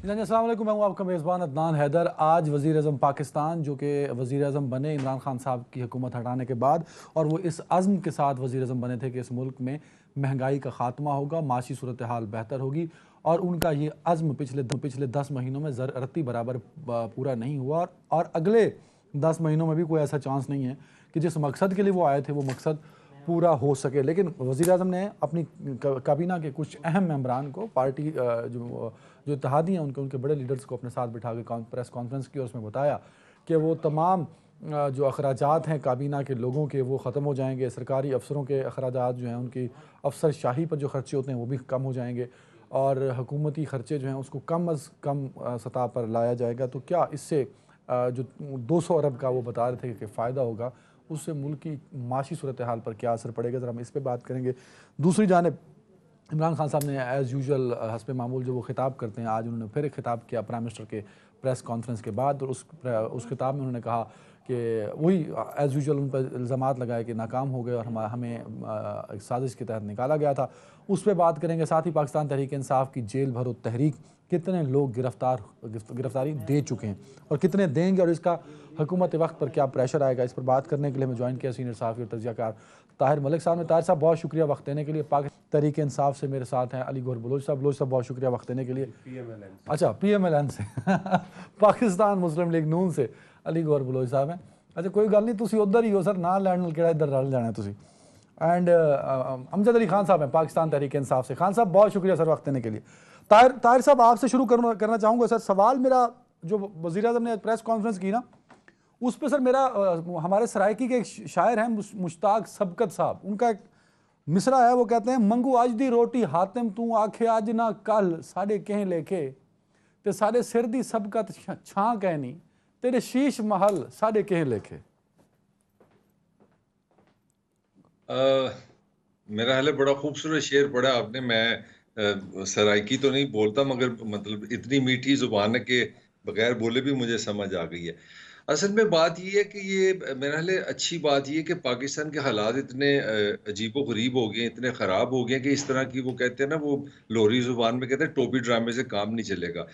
अस्सलाम वालेकुम, मैं हूं आपका मेज़बान अदनान हैदर। आज वज़ीर-ए-आज़म पाकिस्तान जो कि वज़ीर-ए-आज़म बने इमरान खान साहब की हुकूमत हटाने के बाद, और वो इस अज़्म के साथ वज़ीर-ए-आज़म बने थे कि इस मुल्क में महंगाई का ख़ात्मा होगा, माशी सूरत हाल बेहतर होगी। और उनका ये अज़्म पिछले 10 महीनों में रत्ती बराबर पूरा नहीं हुआ, और अगले 10 महीनों में भी कोई ऐसा चांस नहीं है कि जिस मकसद के लिए वो आए थे वो मकसद पूरा हो सके। लेकिन वज़ीर-ए-आज़म ने अपनी काबीना के कुछ अहम मेंबरान को, पार्टी जो इत्तेहादी हैं उनके बड़े लीडर्स को अपने साथ बिठा के प्रेस कॉन्फ्रेंस की और उसमें बताया कि वो तमाम जो अखराजात हैं काबीना के लोगों के वो ख़त्म हो जाएंगे। सरकारी अफसरों के अखराजात जो हैं, उनकी अफसरशाही पर जो खर्चे होते हैं वो भी कम हो जाएंगे, और हुकूमती ख़र्चे जो हैं उसको कम अज़ कम सतह पर लाया जाएगा। तो क्या इससे जो 200 अरब का वो बता रहे थे कि फ़ायदा होगा, उससे मुल्क की माशी सूरत हाल पर क्या असर पड़ेगा, ज़रा हम इस पर बात करेंगे। दूसरी जानिब इमरान खान साहब ने एज़ यूजुअल हस्ब मामूल जो वो ख़िताब करते हैं, आज उन्होंने फिर एक ख़िताब किया प्राइम मिनिस्टर के प्रेस कॉन्फ्रेंस के बाद, और उस ख़िताब में उन्होंने कहा कि वही एज़ यूजुअल उन पर इल्ज़ामात लगाए कि नाकाम हो गए और हमें एक साजिश के तहत निकाला गया था। उस पर बात करेंगे। साथ ही पाकिस्तान तहरीक इंसाफ की जेल भरो तहरीक, कितने लोग गिरफ्तारी दे चुके हैं और कितने देंगे, और इसका हुकूमत वक्त पर क्या प्रेशर आएगा, इस पर बात करने के लिए हमें ज्वाइन किया सीनियर सहाफ़ी और तजियाकार ताहिर मलिक साहब ने। ताहिर साहब, बहुत शुक्रिया वक्त देने के लिए। पाकिस्तान तहरीक इंसाफ से मेरे साथ हैं अली गौहर बलोच साहब। बहुत शुक्रिया वक्त देने के लिए। अच्छा, PMLN से पाकिस्तान मुस्लिम लीग नून से अली गौहर बलोच साहब हैं। अच्छा, कोई गल नहीं, तुसी उधर ही हो सर, ना लैंड केड़ा इधर रल जाना है तुसी। एंड अमजद अली खान साहब हैं पाकिस्तान तहरीक इंसाफ से। खान साहब, बहुत शुक्रिया सर वक्त देने के लिए। ताहिर साहब, आपसे शुरू करना चाहूँगा सर। सवाल मेरा, जो वज़ीर-ए-आज़म ने प्रेस कॉन्फ्रेंस की ना, उस पर सर मेरा हमारे सरायकी के एक शायर हैं मुश्ताक सबकत साहब, उनका एक मिसरा है। वो कहते हैं, मंगू अज दी रोटी हातिम तू आखे अज ना कल, साढ़े कह लेखे ते साढ़े सिर दी सबकत छां कहनी, तेरे शीश महल साढ़े कह लेखे। मेरा हाल बड़ा खूबसूरत शेर पढ़ा आपने। मैं सराइकी तो नहीं बोलता, मगर मतलब इतनी मीठी जुबान है कि बगैर बोले भी मुझे समझ आ गई है। असल में बात ये है कि ये मेरा हाल अच्छी बात ये है कि पाकिस्तान के हालात इतने अजीबो गरीब हो गए, इतने ख़राब हो गए कि इस तरह की, वो कहते हैं ना, वो लोरी जुबान में कहते हैं टोपी ड्रामे से काम नहीं चलेगा।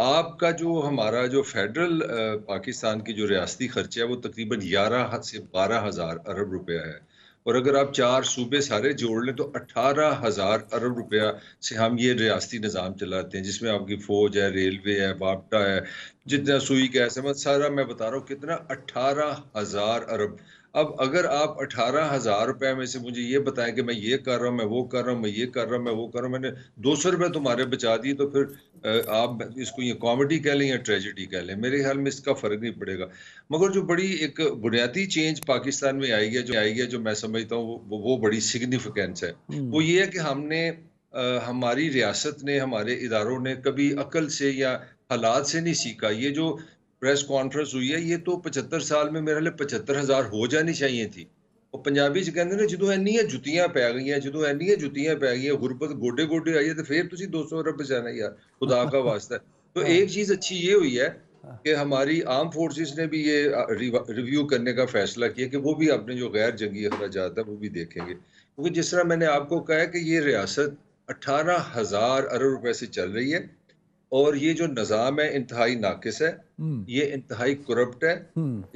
आपका जो हमारा जो फेडरल पाकिस्तान की जो रियासती खर्चे है वो तकरीबन 11 से 12,000 अरब रुपया है, और अगर आप 4 सूबे सारे जोड़ लें तो 18,000 अरब रुपया से हम ये रियासती निज़ाम चलाते हैं, जिसमें आपकी फौज है, रेलवे है, बाप्टा है, जितना सुई गैस है, मैं सारा मैं बता रहा हूँ कितना, 18,000 अरब। अब अगर आप 18,000 रुपए में से मुझे ये बताएं कि मैं ये कर रहा हूँ, मैं वो कर रहा हूँ, मैं ये कर रहा हूँ, मैं वो कर रहा हूँ, मैंने 200 रुपए तुम्हारे बचा दिए, तो फिर आप इसको ये कॉमेडी कह लें या ट्रेजेडी कह लें, मेरे ख्याल में इसका फर्क नहीं पड़ेगा। मगर जो बड़ी एक बुनियादी चेंज पाकिस्तान में आई है, जो मैं समझता हूँ वो बड़ी सिग्निफिकेंस है। वो ये है कि हमने हमारी रियासत ने, हमारे इदारों ने कभी अकल से या हालात से नहीं सीखा। ये जो प्रेस कॉन्फ्रेंस हुई है, ये तो 75 साल में मेरे लिए 75,000 हो जानी चाहिए थी। और पंजाबी च कहते हैं, जो इन्नियां जुतियां पै गई, जो इन्नियां जुतियां पै गई, गुरबत गोडे गोडे आई है, तो फिर तुसी 200 अरब बचाना यार, खुदा का वास्ता है। तो एक चीज अच्छी ये हुई है कि हमारी आर्म फोर्सेस ने भी ये रिव्यू करने का फैसला किया कि वो भी अपने जो गैर जंगी अखराजात है वो भी देखेंगे, क्योंकि जिस तरह मैंने आपको कहा कि ये रियासत 18,000 अरब रुपए से चल रही है, और ये जो निज़ाम है इंतहाई नाकिस है, ये इंतहाई करप्ट है,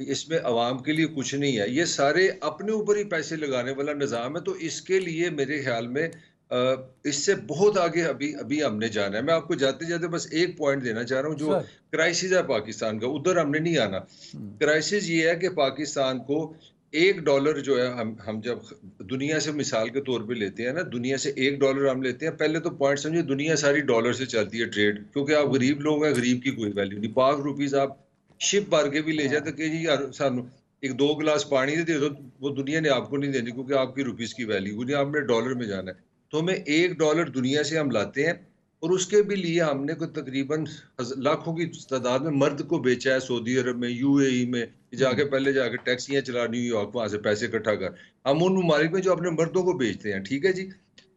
इसमें अवाम के लिए कुछ नहीं है, ये सारे अपने ऊपर ही पैसे लगाने वाला निज़ाम है। तो इसके लिए मेरे ख्याल में इससे बहुत आगे अभी अभी हमने जाना है। मैं आपको जाते जाते बस एक पॉइंट देना चाह रहा हूँ, जो क्राइसिस है पाकिस्तान का, उधर हमने नहीं आना। क्राइसिस ये है कि पाकिस्तान को $1 जो है, हम जब दुनिया से मिसाल के तौर पे लेते हैं ना, दुनिया से $1 हम लेते हैं, पहले तो पॉइंट समझिए, दुनिया सारी डॉलर से चलती है ट्रेड, क्योंकि आप गरीब लोग हैं, गरीब की कोई वैल्यू नहीं। ₹5 आप शिप भर के भी ले जाते कि जी यार सानू एक 2 गिलास पानी दे दो, वो दुनिया ने आपको नहीं देनी, क्योंकि आपकी रुपीस की वैल्यू नहीं, आपने डॉलर में जाना है। तो हमें $1 दुनिया से हम लाते हैं, और उसके भी लिए हमने कोई तकरीबन लाखों की तादाद में मर्द को बेचा है सऊदी अरब में, UAE में जाके, पहले जाके टैक्सियां चला न्यूयॉर्क, वहां से पैसे इकट्ठा कर, हम उन ममालिक में जो अपने मर्दों को बेचते हैं, ठीक है जी।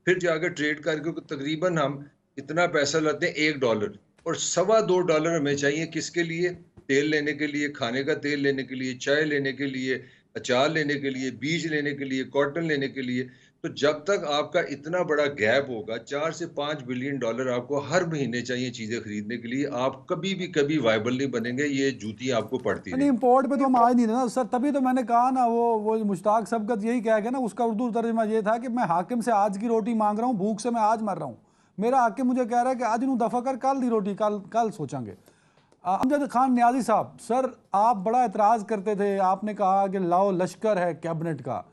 फिर जाकर ट्रेड करके तकरीबन हम इतना पैसा लाते हैं $1, और $2.25 हमें चाहिए किसके लिए? तेल लेने के लिए, खाने का तेल लेने के लिए, चाय लेने के लिए, अचार लेने के लिए, बीज लेने के लिए, कॉटन लेने के लिए। तो जब तक आपका इतना बड़ा गैप होगा, 4 से 5 बिलियन डॉलर आपको हर महीने चाहिए चीज़ें खरीदने के लिए, आप कभी भी कभी वायबल नहीं बनेंगे, ये जूती आपको पड़ती नहीं, रहेगी। इम्पोर्ट पे तो हम आज नहीं थे ना सर, तभी तो मैंने कहा ना, वो मुश्ताक सबकत यही कह गया ना, उसका उर्दू तर्जमा ये था कि मैं हाकिम से आज की रोटी मांग रहा हूँ, भूख से मैं आज मर रहा हूँ। मेरा हाकिम मुझे कह रहा है कि आज इन्हू दफा कर, कल दी रोटी कल कल सोचेंगे। अमजद खान न्याजी साहब, सर आप बड़ा एतराज़ करते थे, आपने कहा कि लाओ लश्कर है कैबिनेट का,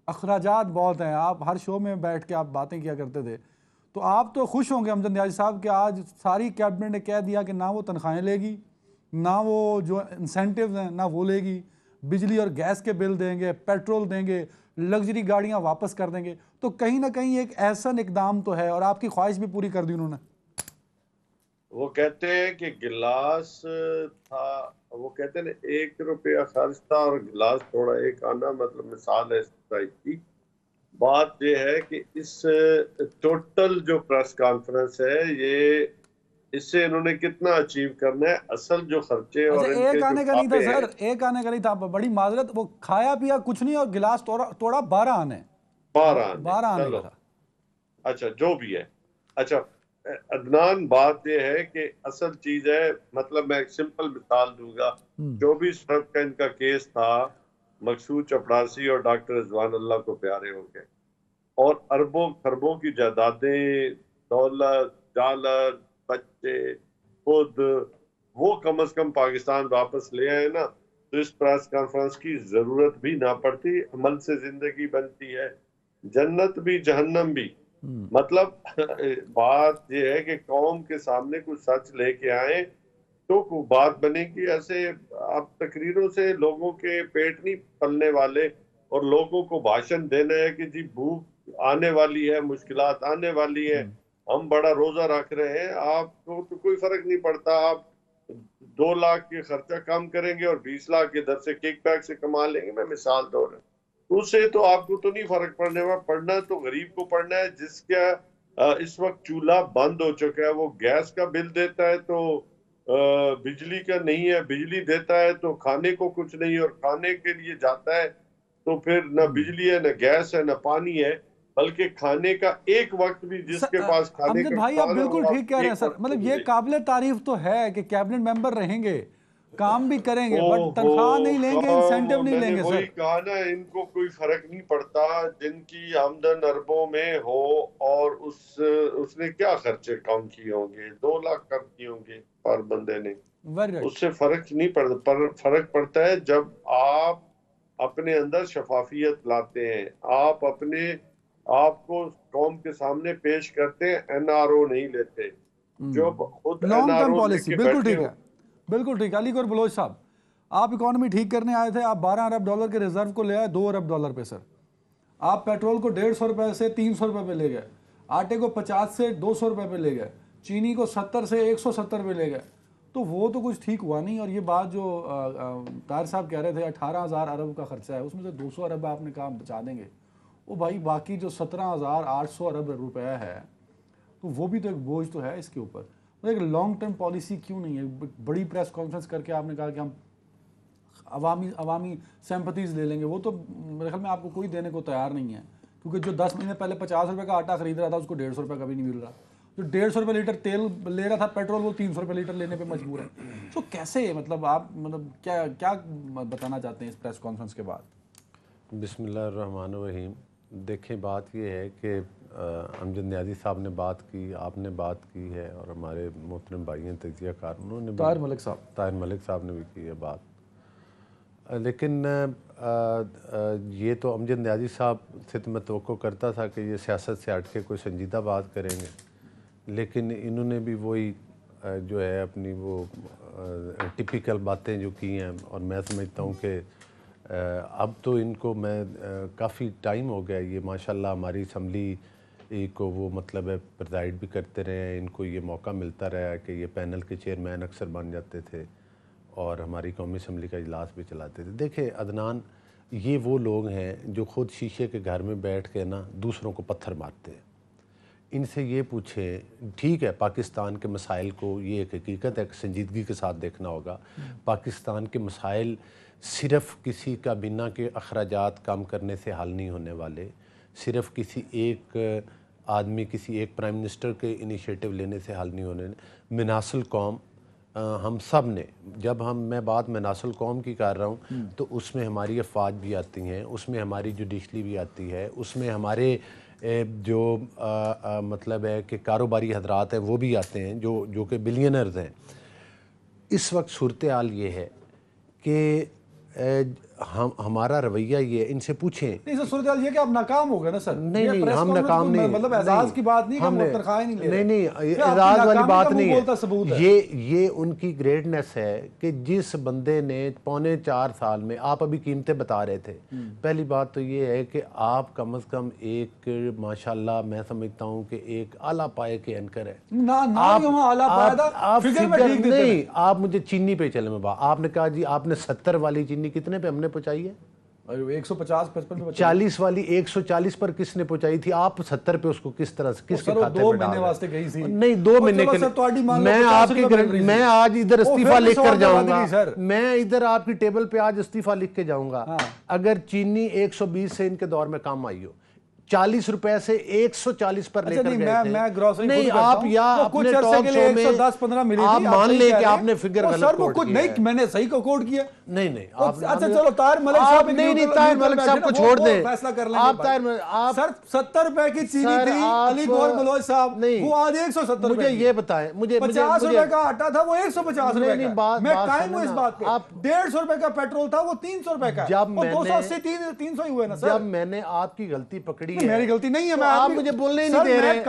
अखराजात बहुत हैं, आप हर शो में बैठ के आप बातें किया करते थे। तो आप तो खुश होंगे अमजद न्याजी साहब कि आज सारी कैबिनेट ने कह दिया कि ना वो तनख्वाहें लेगी, ना वो जो इंसेंटिव्स हैं ना वो लेगी, बिजली और गैस के बिल देंगे, पेट्रोल देंगे, लग्जरी गाड़ियां वापस कर देंगे। तो कहीं ना कहीं एक ऐसा इकदाम तो है, और आपकी ख्वाहिश भी पूरी कर दी उन्होंने। वो कहते हैं कि गिलास था, वो कहते हैं 1 रुपया खर्च था और गिलास थोड़ा 1 आना, मतलब मिसाल है इस टाइप की। बात ये है कि इस टोटल जो प्रेस कॉन्फ्रेंस है, ये इससे इन्होंने कितना अचीव करना है, असल जो खर्चे अच्छा, और इनके एक जो आने का नहीं था खाते हैं। सर, एक आने का नहीं था, बड़ी माजरत, वो खाया पिया कुछ नहीं और गिलास तोड़ा तोड़ा 12 आने, 12 आने, 12 आने का चलो था। अच्छा जो भी है। अच्छा अदनान, बात यह है कि असल चीज है, मतलब मैं एक सिंपल मिसाल दूंगा। 24 फरवरी का इनका केस था, मकसूद चपड़ासी और डॉक्टर रिजवान अल्लाह को प्यारे हो गए, और अरबों खरबों की जायदादें, दौलत, जालत, बच्चे, खुद, वो कम से कम पाकिस्तान वापस ले आए ना, तो इस प्रेस कॉन्फ्रेंस की जरूरत भी ना पड़ती। अमल से जिंदगी बनती है, जन्नत भी जहन्नम भी। मतलब बात यह है कि कौम के सामने कुछ सच लेके आए तो बात बनेगी। ऐसे आप तकरीरों से लोगों के पेट नहीं पलने वाले, और लोगों को भाषण देना है कि जी भूख आने वाली है, मुश्किलात आने वाली है, हम बड़ा रोजा रख रहे हैं। आपको तो कोई फर्क नहीं पड़ता, आप 2 लाख के खर्चा कम करेंगे और 20 लाख इधर से किक बैक से कमा लेंगे। मैं मिसाल दो रहा हूं, उससे तो आपको तो नहीं फर्क पड़ने वाला। पढ़ना तो गरीब को पढ़ना है, जिसका इस वक्त चूल्हा बंद हो चुका है, वो गैस का बिल देता है तो बिजली का नहीं है, बिजली देता है तो खाने को कुछ नहीं, और खाने के लिए जाता है तो फिर न बिजली है, न गैस है, न पानी है, बल्कि खाने का एक वक्त भी जिसके पास खाने अमजद का भाई, आप खाना बिल्कुल हो, ठीक कह रहे हैं एक सर, वक्त मतलब को ये मिले। काबिल तारीफ तो है कि कैबिनेट मेंबर रहेंगे, काम भी करेंगे, बट तनख्वाह ओहो नहीं लेंगे, इंसेंटिव काम, नहीं मैंने लेंगे वही सर। कहा ना, इनको कोई फर्क नहीं पड़ता। जिनकी आमदन अरबों में हो, और उसने क्या खर्चे कम किए होंगे, 2 लाख कम किए होंगे पर बंदे ने, वेरी राइट। उससे फर्क नहीं पड़ता। फर्क पड़ता है जब आप अपने अंदर शफाफियत लाते हैं, आप अपने आपको कौम के सामने पेश करते हैं, एनआरओ नहीं लेते। जो खुद लॉन्ग टर्म एनआरओ पॉलिसी, लेके बिल्कुल बैठे ठीक हो। है, बिल्कुल ठीक है। अली गौर बलोच साहब, आप इकोनॉमी ठीक करने आए थे, आप 12 अरब डॉलर के रिजर्व को ले आए 2 अरब डॉलर पे सर। आप पेट्रोल को 150 रुपए से 300 रुपए पे ले गए, आटे को 50 से 200 रुपए पे ले गए, चीनी को 70 से 170 पे ले गए। तो वो तो कुछ ठीक हुआ नहीं। और ये बात जो तार साहब कह रहे थे 18,000 अरब का खर्चा है, उसमें से 200 अरब आपने कहा बचा देंगे, वो भाई बाकी जो 17,800 अरब रुपया है, तो वो भी तो एक बोझ तो है इसके ऊपर। तो एक लॉन्ग टर्म पॉलिसी क्यों नहीं है? बड़ी प्रेस कॉन्फ्रेंस करके आपने कहा कि हम अवामी अवामी सिंपैथीज ले लेंगे, वो तो मेरे ख्याल में आपको कोई देने को तैयार नहीं है, क्योंकि जो 10 महीने पहले 50 रुपये का आटा खरीद रहा था उसको 150 रुपये का भी नहीं मिल रहा, जो 150 रुपये लीटर तेल ले रहा था पेट्रोल, वो 300 रुपये लीटर लेने पे मजबूर है। तो कैसे, मतलब आप मतलब क्या क्या बताना चाहते हैं इस प्रेस कॉन्फ्रेंस के बाद? बिस्मिल्लाहिर्रहमानिर्रहीम। देखें, बात यह है कि अमजद न्याजी साहब ने बात की, आपने बात की है, और हमारे मोहतरम भाई हैं तजिया कार, उन्होंने ताहिर मलिक साहब ने भी की है बात। लेकिन ये तो अमजद न्याजी साहब से तो मैं तवक्को करता था कि ये सियासत से हट के कोई संजीदा बात करेंगे, लेकिन इन्होंने भी वही जो है अपनी वो टिपिकल बातें जो की हैं, और मैं समझता हूँ कि अब तो इनको मैं काफ़ी टाइम हो गया, ये माशाल्लाह हमारी असम्बली को वो मतलब है प्रिजाइड भी करते रहे हैं, इनको ये मौका मिलता रहा है कि ये पैनल के चेयरमैन अक्सर बन जाते थे और हमारी कौमी असम्बली का इजलास भी चलाते थे। देखिए अदनान, ये वो लोग हैं जो ख़ुद शीशे के घर में बैठ के ना दूसरों को पत्थर मारते हैं। इनसे ये पूछें, ठीक है पाकिस्तान के मसाइल को, ये एक हकीकत है कि संजीदगी के साथ देखना होगा। पाकिस्तान के मसाइल सिर्फ़ किसी का बिना के अखराजात कम करने से हल नहीं होने वाले। सिर्फ किसी एक आदमी, किसी एक प्राइम मिनिस्टर के इनिशिएटिव लेने से हल नहीं होने। मिनासल कौम हम सब ने, जब मैं बात मिनासल कौम की कर रहा हूँ तो उसमें हमारी अफवाज भी आती हैं, उसमें हमारी जुडिशली भी आती है, उसमें हमारे जो मतलब है कि कारोबारी हजरात हैं वो भी आते हैं जो कि बिलियनर्स हैं। इस वक्त सूरत हाल ये है कि हमारा रवैया ये, इनसे पूछें। नहीं सर, सूरत हाल ये कि आप नाकाम हो गए ना सर। नहीं हम नाकाम नहीं, मतलब एजाज की बात नहीं, हम तनख्वाहें नहीं ले रहे। नहीं एजाज वाली बात नहीं है। है ये उनकी ग्रेटनेस है कि जिस बंदे ने 3.25 साल में, आप अभी कीमतें बता रहे थे, पहली बात तो ये है कि आप कम से कम एक माशाल्लाह मैं समझता हूँ कि एक आला पाए के एंकर है। नहीं, आप मुझे चीनी पे चले में आपने कहा जी आपने 70 वाली चीनी कितने पे हमने पहुंचाई है? 150-55 पे 40 वाली 140 पर किसने पहुंचाई थी? आप 70 पे उसको किस तरह से, किसके खाते में 2 महीने वास्ते गई थी। नहीं 2 महीने के लिए मैं आज इधर इस्तीफा लिख कर जाऊंगा, मैं इधर आपकी टेबल पे आज इस्तीफा लिख के जाऊंगा। अगर चीनी 120 से इनके दौर में काम आई हो, 40 रुपए से 140 पर लेकर गए थे। मैं ग्रोसरी नहीं आप या अपने टॉक शो में 110-15 मिली आप मान ले कि आपने फिगर गलत कोट किया। नहीं मैंने सही को कोट किया। नहीं अच्छा चलो ताहिर मलिक साहब, नहीं ताहिर मलिक साहब को छोड़ दें, फैसला कर लेंगे। आप ताहिर आप सर 70 रुपए की चीनी थी अली गौहर बलोच साहब, वो आज 170 मुझे ये बताएं, मुझे 50 रुपए का आटा था वो 150 रुपए का। मैं कायम हूं इस बात पे। आप 150 रुपए का पेट्रोल था वो 300 रुपए का। जब 280 300 ही हुए ना सर। जब मैंने आपकी गलती पकड़ी है, मेरी गलती नहीं है, आप मुझे बोलने नहीं दे रहे।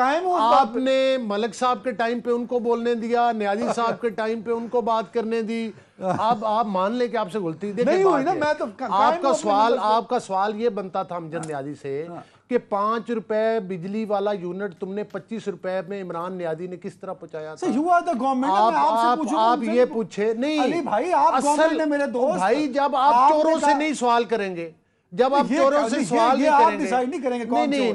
आपने मलिक साहब के टाइम पे उनको बोलने दिया, न्याजी साहब के टाइम पे उनको बात करने दी। आप मान ले कि आपसे गलती नहीं हुई ना। मैं तो आपका सवाल ये बनता था अमजद न्याजी से कि 5 रुपए बिजली वाला यूनिट तुमने 25 रुपए में इमरान न्याजी ने किस तरह पहुंचाया था? You are the government. आप ये पूछे नहीं अली भाई, आप गवर्नमेंट है मेरे दोस्त भाई। जब आप चोरों से नहीं सवाल करेंगे, जब आप चोरों से सवाल नहीं करेंगे,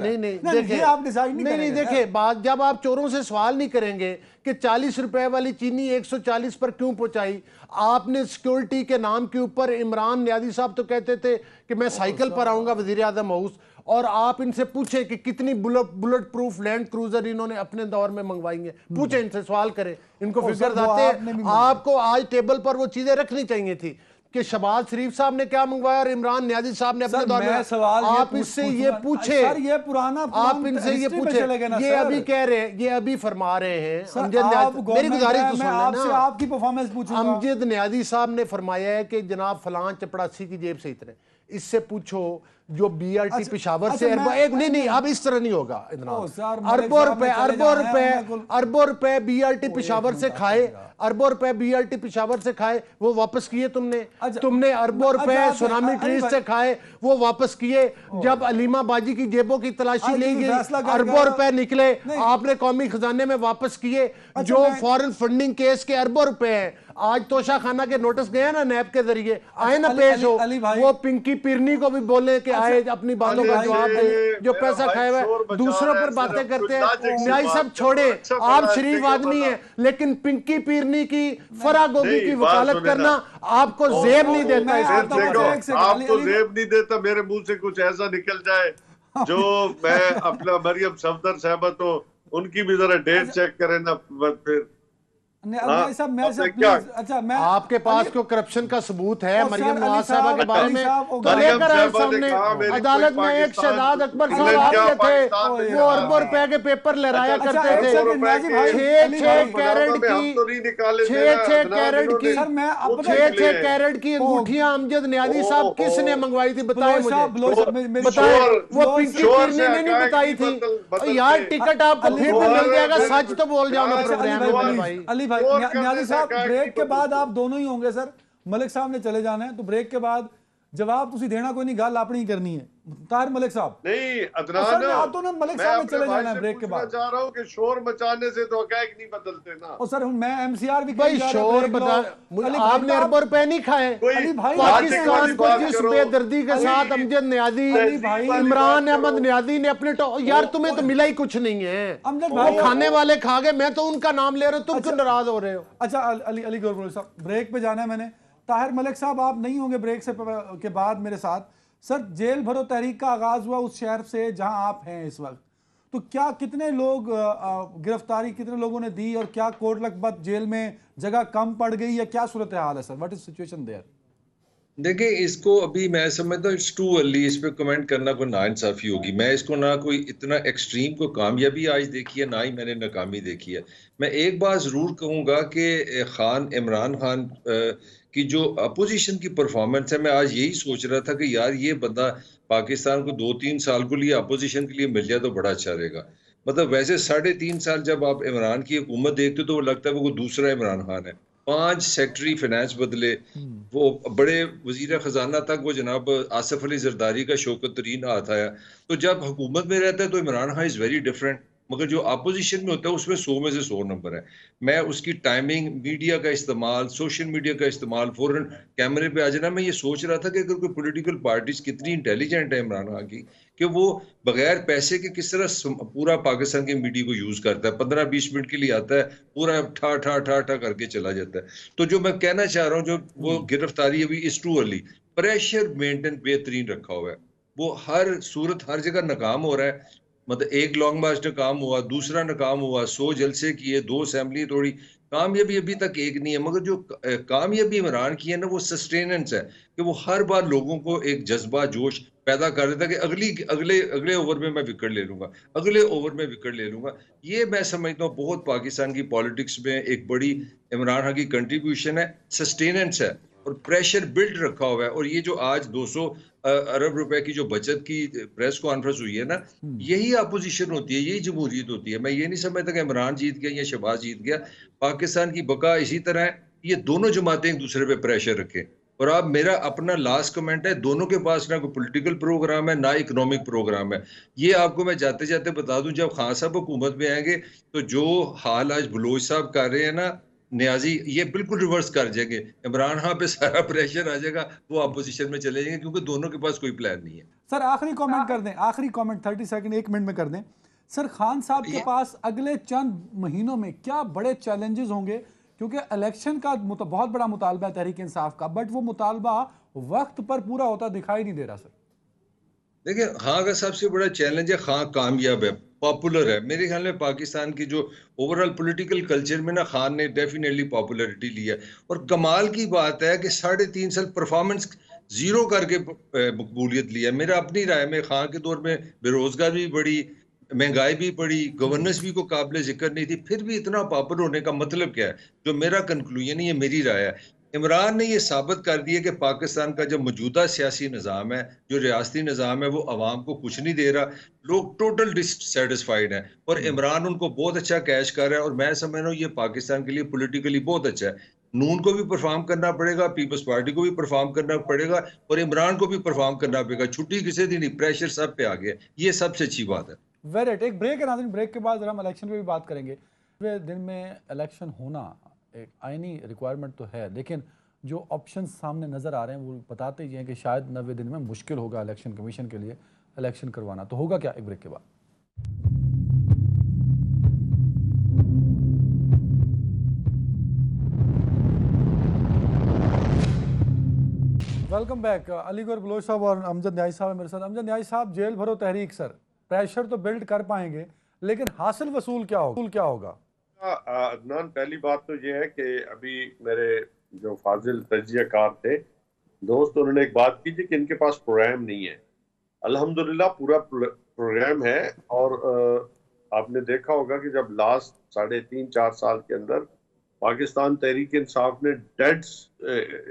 नहीं देखिए आप डिसाइड नहीं देखिए बात, जब आप चोरों से सवाल नहीं करेंगे कि 40 रुपए वाली चीनी 140 पर क्यों पहुंचाई, आपने सिक्योरिटी के नाम के ऊपर, इमरान न्याजी साहब तो कहते थे कि मैं साइकिल पर आऊंगा वजीर आजम हाउस, और आप इनसे पूछे कि कितनी बुलेट प्रूफ लैंड क्रूजर इन्होंने अपने दौर में मंगवाई हैं, पूछे इनसे, सवाल करें, इनको फिगर आते हैं। आपको आज टेबल पर वो चीजें रखनी चाहिए थी कि शहबाज शरीफ साहब ने क्या मंगवाया और इमरान न्याजी साहब ने अपने दौर में। सवाल आप इससे ये पूछे, सर ये पुराना आप इनसे ये पूछे, ये अभी कह रहे हैं, ये अभी फरमा रहे हैं मेरी गुजारिश तो सुन लेना। आपकी परफॉर्मेंस पूछूंगा। अमजद न्याजी साहब ने फरमाया है कि जनाब फलां चपड़ासी की जेब से इतने, इससे पूछो जो बीआरटी पेशावर से नहीं अब इस तरह नहीं होगा। अरबों रुपए बीआरटी पेशावर से खाए, अरबों रुपए बीआरटी पेशावर से खाए, वो वापस किए तुमने। तुमने अरबों रुपए सुनामी ट्रीज से खाए, वो वापस किए। जब अलीमा बाजी की जेबों की तलाशी ली गई, अरबों रुपए निकले, आपने कौमी खजाने में वापस किए। जो फॉरेन फंडिंग केस के अरबों रुपए हैं, आज तोशा खाना के नोटिस गए ना नैब के जरिए, आए ना पेश हो, वो पिंकी पिरनी को भी बोले कि आए अपनी बातों का जवाब दे, जो पैसा खाए हुए दूसरों पर बातें करते हैं। न्याय सब छोड़े, आप शरीफ आदमी हैं, लेकिन पिंकी पिरनी की, फरा गोगी की वकालत करना आपको जेब नहीं देता। आपको जेब नहीं देता, मेरे मुंह से कुछ ऐसा निकल जाए जो मैं अपना मरियम सफदर साहबा तो उनकी भी जरा डेट चेक करें ना फिर। अच्छा मैं आपके पास को करप्शन का सबूत है मरियम नवाज साहबा के बारे में तो लेकर आए सामने। अदालत में एक शहजाद अकबर साहब आते थे, वो अरबों रुपए के पेपर लहराया करते थे। 6 कैरेट की अंगूठियां अमजद न्याजी साहब किसने मंगवाई थी बताए मुझे, बताए। वो पिंकी पिरनी ने नहीं बताई थी यार। टिकट आपको फिर भी मिल जाएगा, सच तो बोल जाओ ना प्रोग्राम में भाई। भाई न्याजी साहब ब्रेक के बाद आप दोनों ही होंगे सर, मलिक साहब ने चले जाना है तो ब्रेक के बाद जवाब तुसी देना कोई नहीं, गल अपनी करनी है। ताहिर मलिक साहब नहीं अदनान आप तो ना मलिक साहब ने चले जाना है ब्रेक के बाद। चाह रहा हूं कि शोर मचाने से तो हक़ाइक़ नहीं बदलते ना। और सर मैं एमसीआर भी भाई शोर बता, आपने अरबों रुपए नहीं खाए। पाकिस्तान को जिस बेदर्दी के साथ अमजद न्याजी, इमरान अहमद न्याजी ने अपने यार तुम्हें तो मिला ही कुछ नहीं है, वो खाने वाले खा गए, मैं तो उनका नाम ले रहा हूं, तुम क्यों नाराज हो रहे हो? अच्छा अली गौहर साहब ब्रेक पे जाना है मैंने। ताहिर मलिक साहब आप नहीं होंगे ब्रेक से के बाद मेरे साथ, सर, जेल भरो तहरीक का आगाज हुआ उस शहर से जहां आप हैं इस वक्त, तो क्या कितने लोग गिरफ्तारी कितने लोगों ने दी और क्या कोट लखपत जेल में जगह कम पड़ गई या क्या सूरत हाल है sir? What is situation there? देखिए, इसको अभी मैं समझता हूँ इट्स टू अर्ली, इस पे कमेंट करना कोई नाइंसाफी होगी। मैं इसको ना कोई इतना एक्सट्रीम को कामयाबी आज देखी है, ना ही मैंने नाकामी देखी है। मैं एक बात जरूर कहूंगा कि इमरान खान की जो अपोजिशन की परफॉर्मेंस है, मैं आज यही सोच रहा था कि यार ये बंदा पाकिस्तान को 2-3 साल के लिए अपोजिशन के लिए मिल जाए तो बड़ा अच्छा रहेगा। मतलब वैसे 3.5 साल जब आप इमरान की हुकूमत देखते हो तो वो लगता है वो दूसरा इमरान खान है। 5 सेक्रेटरी फाइनेंस बदले, वो बड़े वजीर खजाना तक वो जनाब आसिफ अली जरदारी का शौकत तरीन हाथ आया। तो जब हुकूमत में रहता है तो Imran Khan is very different, मगर जो अपोजिशन में होता है उसमें 100 में से 100 नंबर है। मैं उसकी टाइमिंग, मीडिया का इस्तेमाल, सोशल मीडिया का इस्तेमाल, फौरन कैमरे पे आ जाना, मैं ये सोच रहा था कि अगर कोई पॉलिटिकल पार्टीज कितनी इंटेलिजेंट है इमरान खान की, कि वो बगैर पैसे के किस तरह पूरा पाकिस्तान के मीडिया को यूज करता है। 15-20 मिनट के लिए आता है, पूरा ठा ठा ठा ठा करके चला जाता है। तो जो मैं कहना चाह रहा हूँ, जो वो गिरफ्तारी अभी is too early, pressure maintain बेहतरीन रखा हुआ है। वो हर सूरत हर जगह नाकाम हो रहा है। मतलब एक लॉन्ग मार्च नाकाम हुआ, दूसरा नाकाम हुआ, 100 जलसे किए, 2 असेंबली तोड़ी, कामयाबी अभी तक एक नहीं है। मगर जो कामयाबी इमरान की है ना, वो सस्टेनेंस है, कि वो हर बार लोगों को एक जज्बा जोश पैदा कर देता है कि अगले अगले ओवर में मैं विकेट ले लूंगा, अगले ओवर में विकेट ले लूंगा। ये मैं समझता हूँ बहुत पाकिस्तान की पॉलिटिक्स में एक बड़ी इमरान खान की कंट्रीब्यूशन है, सस्टेनेंस है और प्रेशर बिल्ड रखा हुआ है। और ये जो आज 200 अरब रुपए की जो बचत की प्रेस कॉन्फ्रेंस हुई है ना, यही अपोजिशन होती है, यही जमहूरियत होती है। मैं ये नहीं समझता कि इमरान जीत गया या शहबाज जीत गया। पाकिस्तान की बका इसी तरह है, ये दोनों जमातें एक दूसरे पे प्रेशर रखें। और अब मेरा अपना लास्ट कमेंट है, दोनों के पास ना कोई पॉलिटिकल प्रोग्राम है ना इकोनॉमिक प्रोग्राम है। ये आपको मैं जाते जाते बता दूं, जब खान साहब हुकूमत में आएंगे तो जो हाल आज बलोच साहब कर रहे हैं ना, न्याजी, ये बिल्कुल रिवर्स कर जाएंगे। इमरान खान पे सारा प्रेशर आ जाएगा, वो अपोजिशन में चले जाएंगे, क्योंकि दोनों के पास कोई प्लान नहीं है। सर आखिरी कमेंट कर दें, आखिरी कमेंट 30 सेकंड, 1 मिनट में कर दें। सर, खान साहब के पास अगले चंद महीनों में क्या बड़े चैलेंजेस होंगे? क्योंकि इलेक्शन का बहुत बड़ा मुतालबा है तहरीक इंसाफ का, बट वो मुतालबा वक्त पर पूरा होता दिखाई नहीं दे रहा सर। देखिए, खां का सबसे बड़ा चैलेंज है, खां कामयाब है, पॉपुलर है। मेरे ख्याल में पाकिस्तान की जो ओवरऑल पॉलिटिकल कल्चर में ना, खान ने डेफिनेटली पॉपुलैरिटी ली है। और कमाल की बात है कि 3.5 साल परफॉर्मेंस जीरो करके मकबूलियत ली है। मेरा अपनी राय में खान के दौर में बेरोजगारी भी बढ़ी, महंगाई भी बढ़ी, गवर्नेंस भी को काबिल जिक्र नहीं थी, फिर भी इतना पॉपुलर होने का मतलब क्या है? जो मेरा कंक्लूजन है, ये मेरी राय है, इमरान ने ये साबित कर दिया कि पाकिस्तान का जो मौजूदा सियासी निज़ाम है, जो रियासती निज़ाम है, वो अवाम को कुछ नहीं दे रहा। लोग टोटल डिससेटिस्फाइड हैं और इमरान उनको बहुत अच्छा कैश कर रहा है। और मैं समझ रहा हूँ ये पाकिस्तान के लिए पॉलिटिकली बहुत अच्छा है। नून को भी परफॉर्म करना पड़ेगा, पीपल्स पार्टी को भी परफॉर्म करना पड़ेगा और इमरान को भी परफॉर्म करना पड़ेगा। छुट्टी किसी दिन नहीं, प्रेशर सब पे आ गया। ये सबसे अच्छी बात है। Very good. एक ब्रेक है नाज़रीन, ब्रेक के बाद जरा हम इलेक्शन पे भी बात करेंगे। दिन में इलेक्शन होना एक आईनी रिक्वायरमेंट तो है, लेकिन जो ऑप्शन सामने नज़र आ रहे हैं वो बताते ही हैं कि शायद 90 दिन में मुश्किल होगा इलेक्शन कमीशन के लिए इलेक्शन करवाना। तो होगा क्या? एक ब्रेक के बाद। Welcome back. अलीगढ़ बलोच साहब और अमजद न्याजी साहब मेरे साथ। अमजद न्याजी साहब, जेल भरो तहरीक, सर प्रेशर तो बिल्ड कर पाएंगे, लेकिन हासिल वसूल क्या होगा? अदनान, पहली बात तो ये है कि अभी मेरे जो फाजिल तजियाकार थे दोस्त, उन्होंने एक बात की थी कि इनके पास प्रोग्राम नहीं है। अल्हम्दुलिल्लाह पूरा प्रोग्राम है। और आपने देखा होगा कि जब लास्ट 3.5-4 साल के अंदर पाकिस्तान तहरीक इंसाफ ने डेड